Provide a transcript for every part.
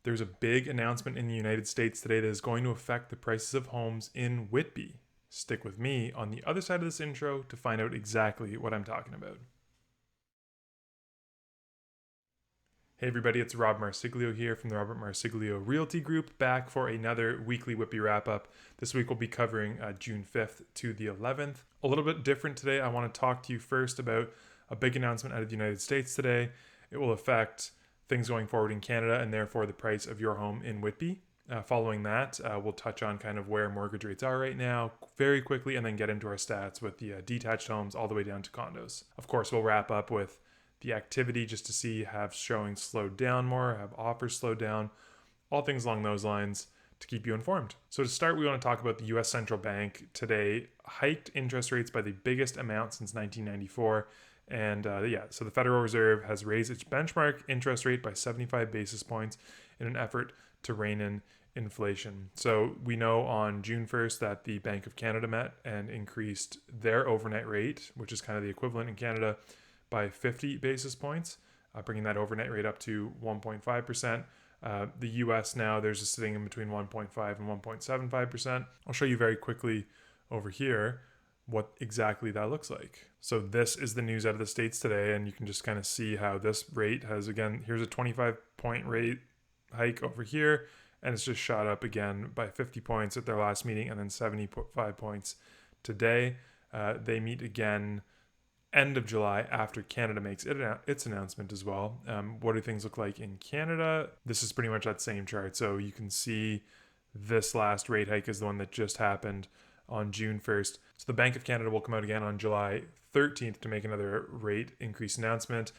There's a big announcement in the United States today that is going to affect the prices of homes in Whitby. Stick with me on the other side of this intro to find out exactly what I'm talking about. Hey everybody, it's Rob Marsiglio here from the Robert Marsiglio Realty Group, back for another weekly Whitby wrap-up. This week we'll be covering June 5th to the 11th. A little bit different today. I want to talk to you first about a big announcement out of the United States today. It will affect things going forward in Canada and therefore the price of your home in Whitby. Following that, we'll touch on kind of where mortgage rates are right now very quickly and then get into our stats with the detached homes all the way down to condos. Of course, we'll wrap up with the activity just to see have showings slowed down more, have offers slowed down, all things along those lines to keep you informed. So to start, we want to talk about the US Central Bank today hiked interest rates by the biggest amount since 1994. And so the Federal Reserve has raised its benchmark interest rate by 75 basis points in an effort to rein in inflation. So we know on June 1st that the Bank of Canada met and increased their overnight rate, which is kind of the equivalent in Canada, by 50 basis points, bringing that overnight rate up to 1.5%. The US now, there's just sitting in between 1.5 and 1.75%. I'll show you very quickly over here what exactly that looks like. So this is the news out of the States today, and you can just kind of see how this rate has, again, here's a 25-point rate hike over here, and it's just shot up again by 50 points at their last meeting, and then 75 points today. They meet again end of July after Canada makes its announcement as well. What do things look like in Canada? This is pretty much that same chart. So you can see this last rate hike is the one that just happened on June 1st. So the Bank of Canada will come out again on July 13th to make another rate increase announcement.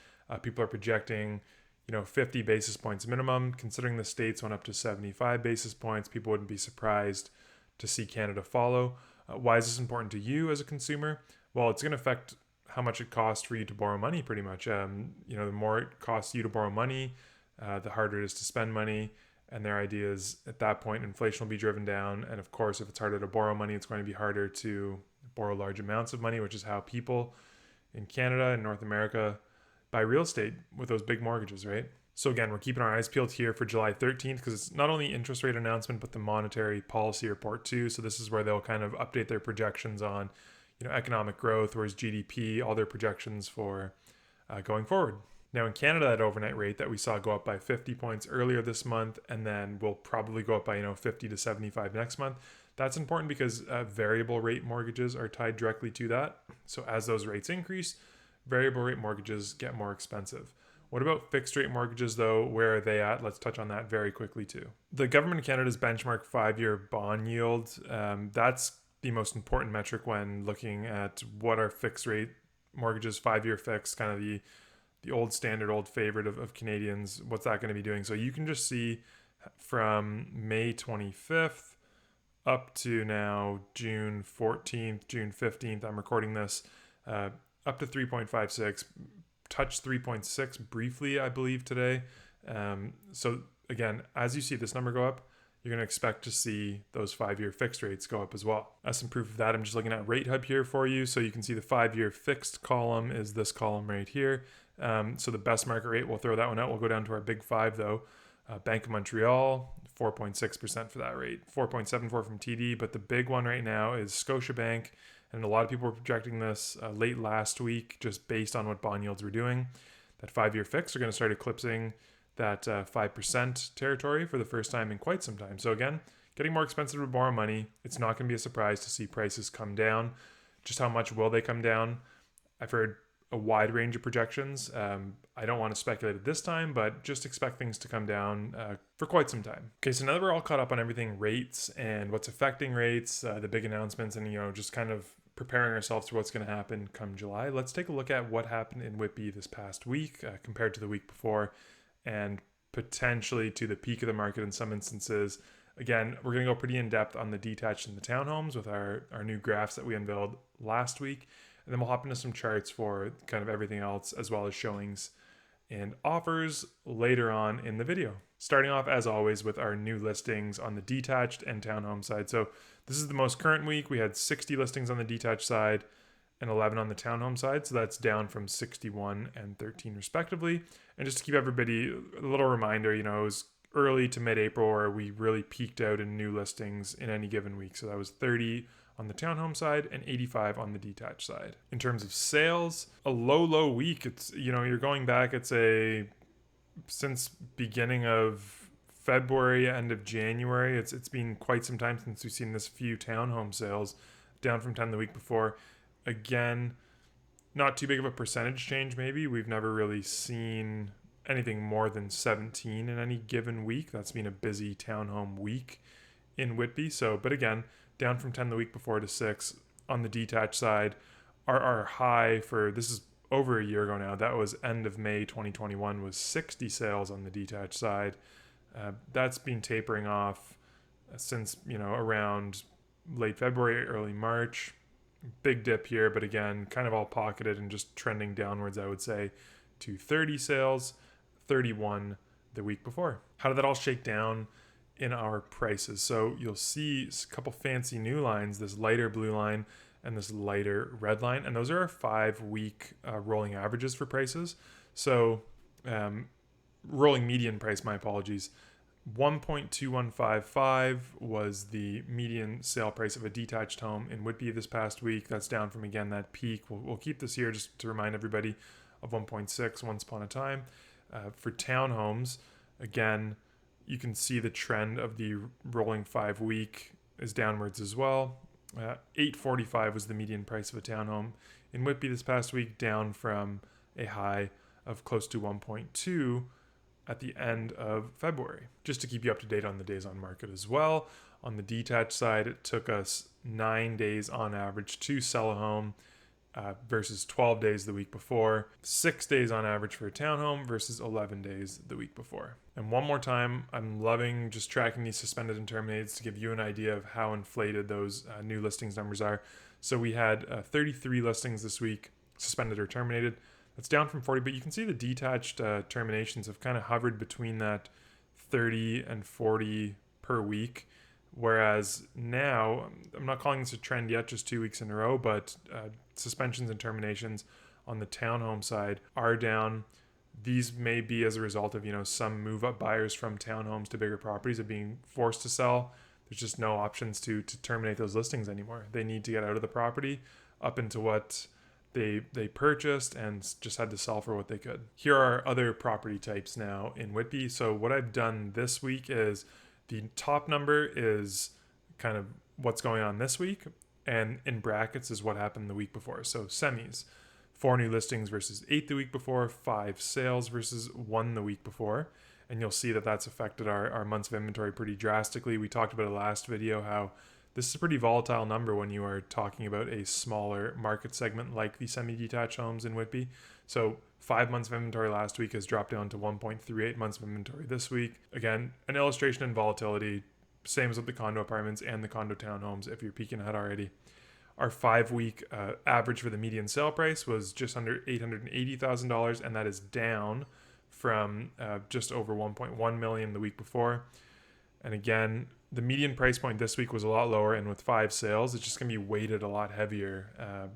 People are projecting 50 basis points minimum. Considering the states went up to 75 basis points, people wouldn't be surprised to see Canada follow. Why is this important to you as a consumer? Well, it's going to affect how much it costs for you to borrow money pretty much. The more it costs you to borrow money, the harder it is to spend money. And their idea is at that point, inflation will be driven down. And of course, if it's harder to borrow money, it's going to be harder to borrow large amounts of money, which is how people in Canada and North America buy real estate with those big mortgages, right? So again, we're keeping our eyes peeled here for July 13th because it's not only interest rate announcement, but the monetary policy report too. So this is where they'll kind of update their projections on economic growth, whereas GDP, all their projections for going forward. Now in Canada, that overnight rate that we saw go up by 50 points earlier this month, and then will probably go up by 50 to 75 next month. That's important because variable rate mortgages are tied directly to that. So as those rates increase, variable rate mortgages get more expensive. What about fixed rate mortgages though? Where are they at? Let's touch on that very quickly too. The Government of Canada's benchmark 5-year bond yield, that's the most important metric when looking at what are fixed rate mortgages, 5-year fixed, kind of the old standard, old favorite of Canadians. What's that going to be doing? So you can just see from May 25th up to now June 14th, June 15th, I'm recording this, up to 3.56, touched 3.6 briefly, I believe, today. So again, as you see this number go up, you're going to expect to see those 5-year fixed rates go up as well. As some proof of that, I'm just looking at Rate Hub here for you. So you can see the 5-year fixed column is this column right here. So the best market rate, we'll throw that one out. We'll go down to our big five though. Bank of Montreal, 4.6% for that rate. 4.74 from TD, but the big one right now is Scotiabank. And a lot of people were projecting this late last week just based on what bond yields were doing. That 5-year fix are going to start eclipsing that 5% territory for the first time in quite some time. So again, getting more expensive to borrow money. It's not going to be a surprise to see prices come down. Just how much will they come down? I've heard a wide range of projections. I don't want to speculate at this time, but just expect things to come down for quite some time. Okay, so now that we're all caught up on everything rates and what's affecting rates, the big announcements, and just kind of preparing ourselves for what's going to happen come July, let's take a look at what happened in Whitby this past week compared to the week before, and potentially to the peak of the market in some instances. Again, we're going to go pretty in depth on the detached and the townhomes with our new graphs that we unveiled last week. And then we'll hop into some charts for kind of everything else, as well as showings and offers later on in the video. Starting off, as always, with our new listings on the detached and townhome side. So this is the most current week. We had 60 listings on the detached side and 11 on the townhome side. So that's down from 61 and 13 respectively. And just to keep everybody a little reminder, it was early to mid-April where we really peaked out in new listings in any given week. So that was 30 on the townhome side and 85 on the detached side. In terms of sales, a low week. It's, you're going back, it's since beginning of February, end of January. It's been quite some time since we've seen this few townhome sales, down from 10 the week before. Again, not too big of a percentage change maybe. We've never really seen anything more than 17 in any given week. That's been a busy townhome week in Whitby. So, but again, down from 10 the week before to 6 on the detached side. Our high for, this is over a year ago now, that was end of May 2021, was 60 sales on the detached side. That's been tapering off since, around late February, early March. Big dip here, but again, kind of all pocketed and just trending downwards, I would say, to 30 sales, 31 the week before. How did that all shake down in our prices? So you'll see a couple fancy new lines, this lighter blue line and this lighter red line, and those are our 5-week rolling averages for prices. So rolling median price, my apologies, 1.2155 was the median sale price of a detached home in Whitby this past week. That's down from, again, that peak. We'll keep this here just to remind everybody of 1.6 once upon a time. For townhomes, again, you can see the trend of the rolling 5-week is downwards as well. 845 was the median price of a townhome in Whitby this past week, down from a high of close to 1.2 at the end of February. Just to keep you up to date on the days on market as well. On the detached side, it took us 9 days on average to sell a home versus 12 days the week before. 6 days on average for a townhome versus 11 days the week before. And one more time, I'm loving just tracking these suspended and terminated to give you an idea of how inflated those new listings numbers are. So we had 33 listings this week, suspended or terminated. That's down from 40, but you can see the detached terminations have kind of hovered between that 30 and 40 per week. Whereas now, I'm not calling this a trend yet, just 2 weeks in a row, but suspensions and terminations on the townhome side are down. These may be as a result of, some move-up buyers from townhomes to bigger properties are being forced to sell. There's just no options to terminate those listings anymore. They need to get out of the property up into what they purchased and just had to sell for what they could. Here are other property types now in Whitby. So what I've done this week is the top number is kind of what's going on this week, and in brackets is what happened the week before. So semis, 4 new listings versus 8 the week before, 5 sales versus 1 the week before. And you'll see that that's affected our months of inventory pretty drastically. We talked about in the last video how this is a pretty volatile number when you are talking about a smaller market segment like the semi-detached homes in Whitby. So 5 months of inventory last week has dropped down to 1.38 months of inventory this week. Again, an illustration in volatility, same as with the condo apartments and the condo townhomes if you're peeking ahead already. Our 5-week average for the median sale price was just under $880,000, and that is down from just over 1.1 million the week before. And again, the median price point this week was a lot lower, and with 5 sales, it's just going to be weighted a lot heavier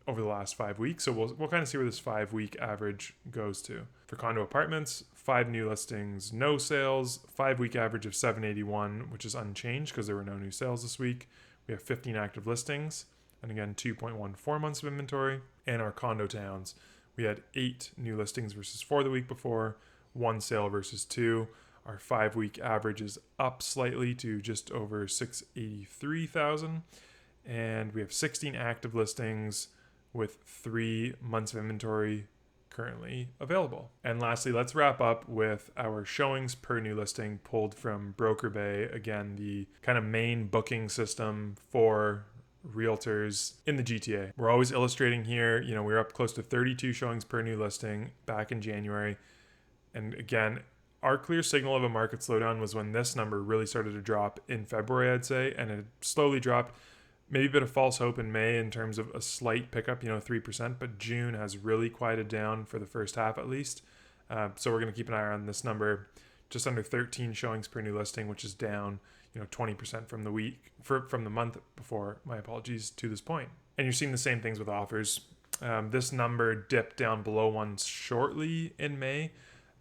over the last 5 weeks. So we'll kind of see where this 5-week average goes to. For condo apartments, 5 new listings, no sales, 5-week average of 781, which is unchanged because there were no new sales this week. We have 15 active listings, and again, 2.14 months of inventory. And our condo towns, we had 8 new listings versus 4 the week before, 1 sale versus 2. Our 5-week average is up slightly to just over 683,000. And we have 16 active listings with 3 months of inventory currently available. And lastly, let's wrap up with our showings per new listing pulled from Broker Bay. Again, the kind of main booking system for realtors in the GTA. We're always illustrating here, we're up close to 32 showings per new listing back in January. And again, our clear signal of a market slowdown was when this number really started to drop in February, I'd say, and it slowly dropped. Maybe a bit of false hope in May in terms of a slight pickup, 3%, but June has really quieted down for the first half at least. So we're going to keep an eye on this number, just under 13 showings per new listing, which is down, 20% from the week, from the month before, my apologies, to this point. And you're seeing the same things with offers. This number dipped down below 1 shortly in May.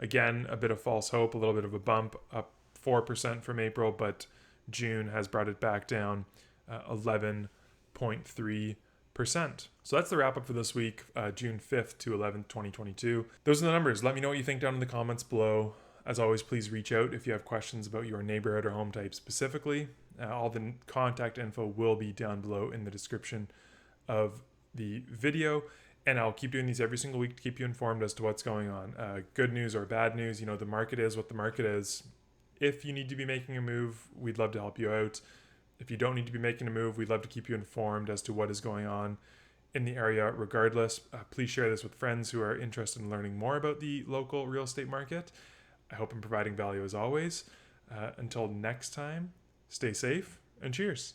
Again, a bit of false hope, a little bit of a bump up 4% from April, but June has brought it back down 11.3%. So that's the wrap up for this week, June 5th to 11th, 2022. Those are the numbers. Let me know what you think down in the comments below. As always, please reach out if you have questions about your neighborhood or home type specifically. All the contact info will be down below in the description of the video. And I'll keep doing these every single week to keep you informed as to what's going on. Good news or bad news, the market is what the market is. If you need to be making a move, we'd love to help you out. If you don't need to be making a move, we'd love to keep you informed as to what is going on in the area regardless. Please share this with friends who are interested in learning more about the local real estate market. I hope I'm providing value as always. Until next time, stay safe and cheers.